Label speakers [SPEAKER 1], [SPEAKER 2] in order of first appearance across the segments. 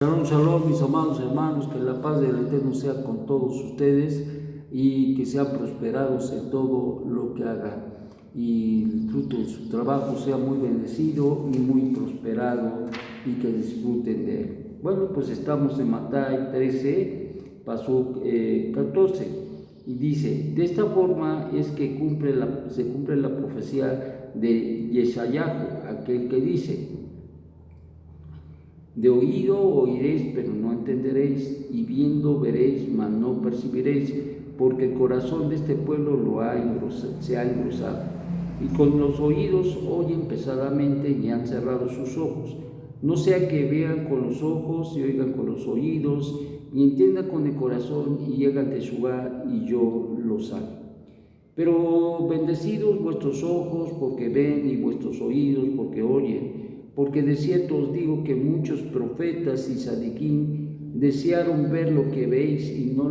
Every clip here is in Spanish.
[SPEAKER 1] Shalom, shalom, mis amados hermanos, que la paz del Eterno sea con todos ustedes y que sean prosperados en todo lo que hagan y el fruto de su trabajo sea muy bendecido y muy prosperado y que disfruten de él. Bueno, pues estamos en Mateo 13, Pasuk 14 y dice: de esta forma es que se cumple la profecía de Yeshayahu, aquel que dice: de oído oiréis, pero no entenderéis, y viendo veréis, mas no percibiréis, porque el corazón de este pueblo se ha engrosado, y con los oídos oyen pesadamente y han cerrado sus ojos, no sea que vean con los ojos y oigan con los oídos, y entiendan con el corazón y lleguen a Teshuvá, y yo los sane. Pero bendecidos vuestros ojos porque ven, y vuestros oídos porque oyen, porque de cierto os digo que muchos profetas y sadiquín desearon ver lo que veis y no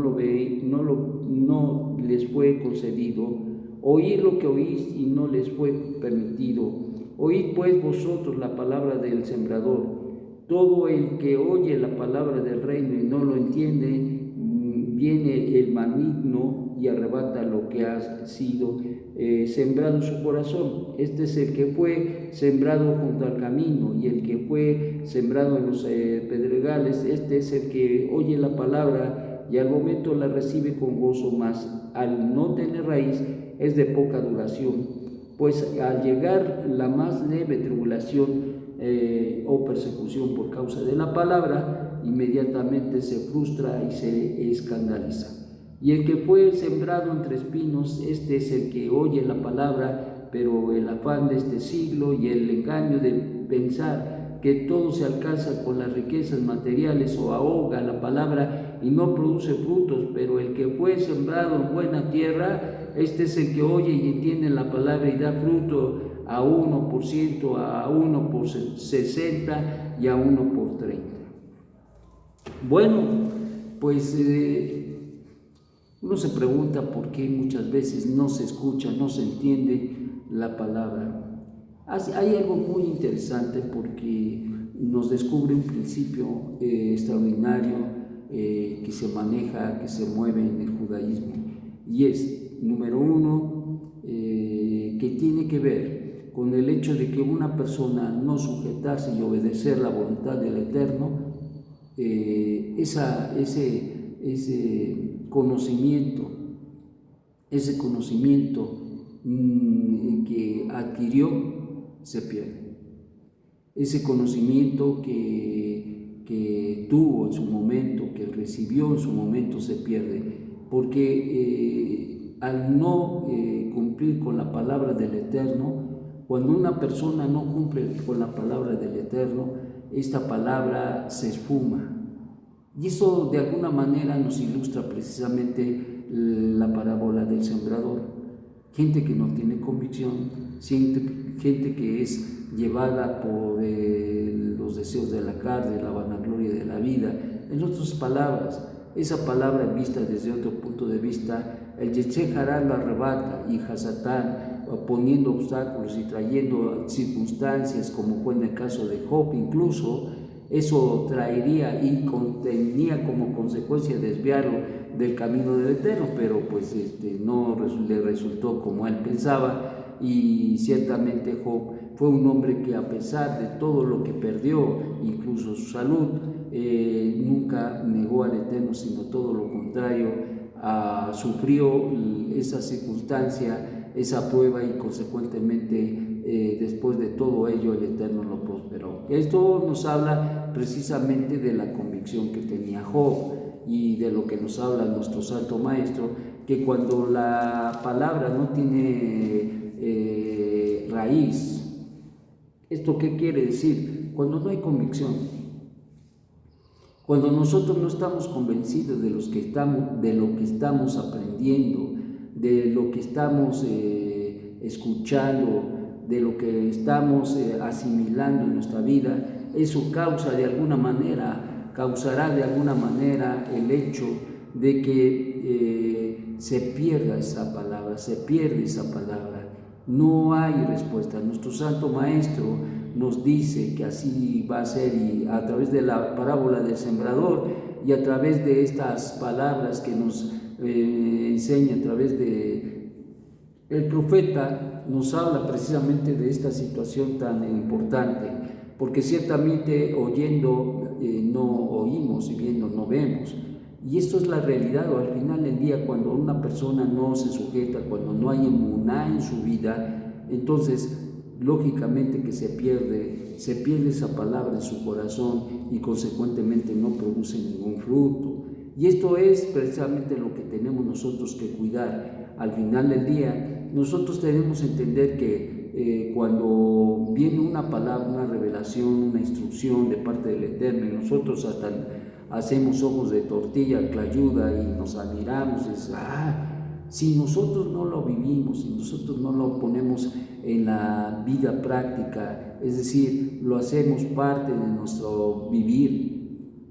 [SPEAKER 1] les fue concedido, oír lo que oís y no les fue permitido. Oíd pues vosotros la palabra del sembrador. Todo el que oye la palabra del reino y no lo entiende, viene el maligno y arrebata lo que ha sido sembrado en su corazón. Este es el que fue sembrado junto al camino, y el que fue sembrado en los pedregales, este es el que oye la palabra y al momento la recibe con gozo, mas al no tener raíz es de poca duración, pues al llegar la más leve tribulación o persecución por causa de la palabra, inmediatamente se frustra y se escandaliza. Y el que fue sembrado entre espinos, este es el que oye la palabra, pero el afán de este siglo y el engaño de pensar que todo se alcanza con las riquezas materiales o ahoga la palabra y no produce frutos. Pero el que fue sembrado en buena tierra, este es el que oye y entiende la palabra y da fruto, a 1%, a 1 por 60 y a 1 por 30. Bueno, pues uno se pregunta por qué muchas veces no se escucha, no se entiende la palabra. Hay algo muy interesante porque nos descubre un principio extraordinario que se maneja, que se mueve en el judaísmo, y es, número uno, que tiene que ver con el hecho de que una persona no sujetarse y obedecer la voluntad del Eterno, ese conocimiento que adquirió se pierde. Ese conocimiento que tuvo en su momento, que recibió en su momento, se pierde, porque al no cumplir con la palabra del Eterno, cuando una persona no cumple con la palabra del Eterno, esta palabra se esfuma. Y eso de alguna manera nos ilustra precisamente la parábola del sembrador. Gente que no tiene convicción, gente que es llevada por los deseos de la carne, la vanagloria de la vida. En otras palabras, esa palabra vista desde otro punto de vista, el Yetzer Hará lo arrebata, y Hasatán, poniendo obstáculos y trayendo circunstancias, como fue en el caso de Job. Incluso eso traería y tenía como consecuencia desviarlo del camino del Eterno, pero pues no le resultó como él pensaba. Y ciertamente Job fue un hombre que, a pesar de todo lo que perdió, incluso su salud, nunca negó al Eterno, sino todo lo contrario, sufrió esa circunstancia, esa prueba, y consecuentemente después de todo ello el Eterno lo prosperó. Esto nos habla precisamente de la convicción que tenía Job, y de lo que nos habla nuestro Santo Maestro, que cuando la palabra no tiene raíz. ¿Esto qué quiere decir? Cuando no hay convicción, cuando nosotros no estamos convencidos de lo que estamos aprendiendo, de lo que estamos escuchando, de lo que estamos asimilando en nuestra vida, eso causará de alguna manera el hecho de que se pierde esa palabra. No hay respuesta. Nuestro Santo Maestro nos dice que así va a ser, y a través de la parábola del sembrador y a través de estas palabras que nos enseña a través de el profeta, nos habla precisamente de esta situación tan importante, porque ciertamente oyendo no oímos y viendo no vemos. Y esto es la realidad, o al final del día, cuando una persona no se sujeta, cuando no hay emuná en su vida, entonces lógicamente que se pierde esa palabra en su corazón y consecuentemente no produce ningún fruto. Y esto es precisamente lo que tenemos nosotros que cuidar. Al final del día, nosotros tenemos que entender que cuando viene una palabra, una revelación, una instrucción de parte del Eterno, y nosotros hasta hacemos ojos de tortilla, clayuda, y nos admiramos, si nosotros no lo vivimos, si nosotros no lo ponemos en la vida práctica, es decir, lo hacemos parte de nuestro vivir,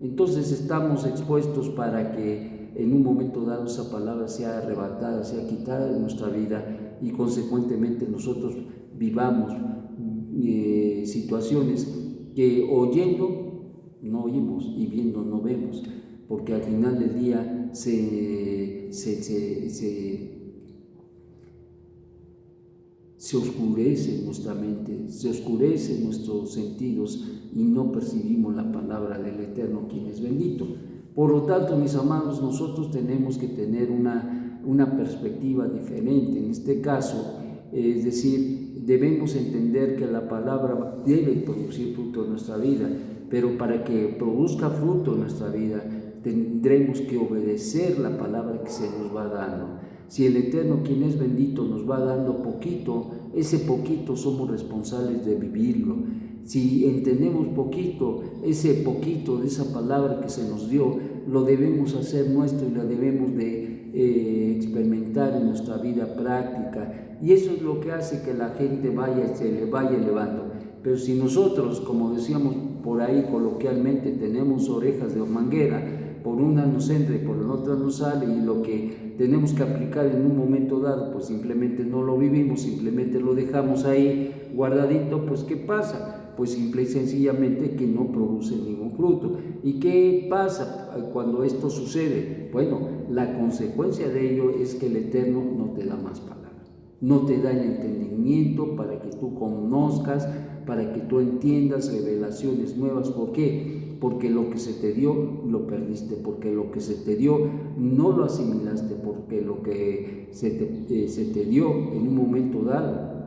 [SPEAKER 1] entonces estamos expuestos para que en un momento dado esa palabra sea arrebatada, sea quitada de nuestra vida, y consecuentemente nosotros vivamos situaciones que oyendo no oímos y viendo no vemos, porque al final del día se oscurece nuestra mente, se oscurecen nuestros sentidos y no percibimos la palabra del Eterno, quien es bendito. Por lo tanto, mis amados, nosotros tenemos que tener una perspectiva diferente. En este caso, es decir, debemos entender que la palabra debe producir fruto en nuestra vida, pero para que produzca fruto en nuestra vida, tendremos que obedecer la palabra que se nos va dando. Si el Eterno, quien es bendito, nos va dando poquito, ese poquito somos responsables de vivirlo. Si entendemos poquito, ese poquito de esa palabra que se nos dio, lo debemos hacer nuestro y la debemos de experimentar en nuestra vida práctica. Y eso es lo que hace que la gente se le vaya elevando. Pero si nosotros, como decíamos por ahí coloquialmente, tenemos orejas de manguera, por una nos entra y por la otra nos sale, y lo que tenemos que aplicar en un momento dado, pues simplemente no lo vivimos, simplemente lo dejamos ahí guardadito, pues ¿qué pasa? Pues simple y sencillamente que no produce ningún fruto. ¿Y qué pasa cuando esto sucede? Bueno, la consecuencia de ello es que el Eterno no te da más palabra, no te da el entendimiento para que tú conozcas, para que tú entiendas revelaciones nuevas. ¿Por qué? Porque lo que se te dio lo perdiste, porque lo que se te dio no lo asimilaste, porque lo que se te dio en un momento dado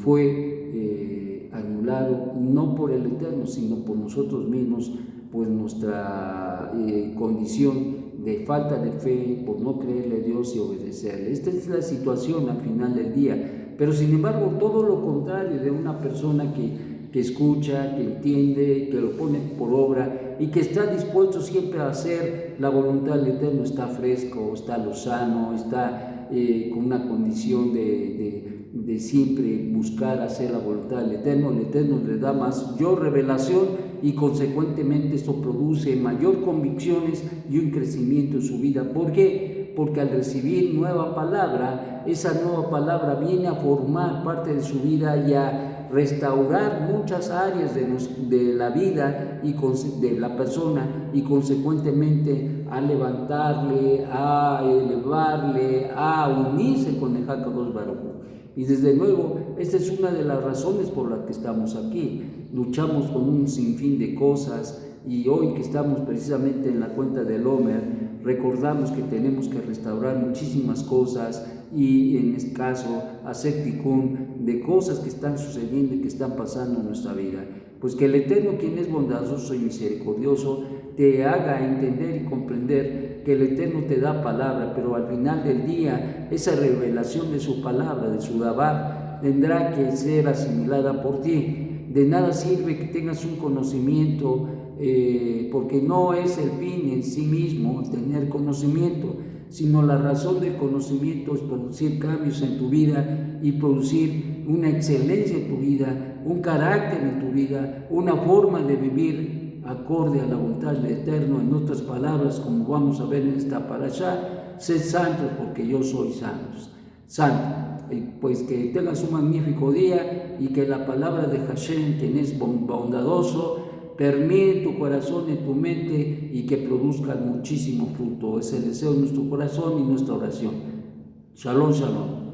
[SPEAKER 1] fue anulado, no por el Eterno, sino por nosotros mismos, pues nuestra condición de falta de fe, por no creerle a Dios y obedecerle. Esta es la situación al final del día. Pero sin embargo, todo lo contrario de una persona que escucha, que entiende, que lo pone por obra y que está dispuesto siempre a hacer la voluntad del Eterno, está fresco, está lozano, está con una condición de siempre buscar hacer la voluntad del Eterno. El Eterno le da mayor revelación y consecuentemente esto produce mayor convicciones y un crecimiento en su vida. ¿Por qué? Porque al recibir nueva palabra, esa nueva palabra viene a formar parte de su vida y a restaurar muchas áreas de la vida y de la persona, y consecuentemente a levantarle, a elevarle, a unirse con el Hakadosh Baruj Hu. Y desde luego, esta es una de las razones por las que estamos aquí. Luchamos con un sinfín de cosas, y hoy que estamos precisamente en la cuenta del Omer, recordamos que tenemos que restaurar muchísimas cosas y en este caso hacer tikkun de cosas que están sucediendo y que están pasando en nuestra vida. Pues que el Eterno, quien es bondadoso y misericordioso, te haga entender y comprender que el Eterno te da palabra, pero al final del día esa revelación de su palabra, de su Dabar, tendrá que ser asimilada por ti. De nada sirve que tengas un conocimiento, porque no es el fin en sí mismo tener conocimiento, sino la razón del conocimiento es producir cambios en tu vida y producir una excelencia en tu vida, un carácter en tu vida, una forma de vivir acorde a la voluntad del Eterno. En otras palabras, como vamos a ver en esta parashá, sed santos porque yo soy santo. pues que tengas un magnífico día y que la palabra de Hashem, quien es bondadoso, permee en tu corazón, en tu mente y que produzca muchísimo fruto. Es el deseo de nuestro corazón y nuestra oración. Shalom, shalom.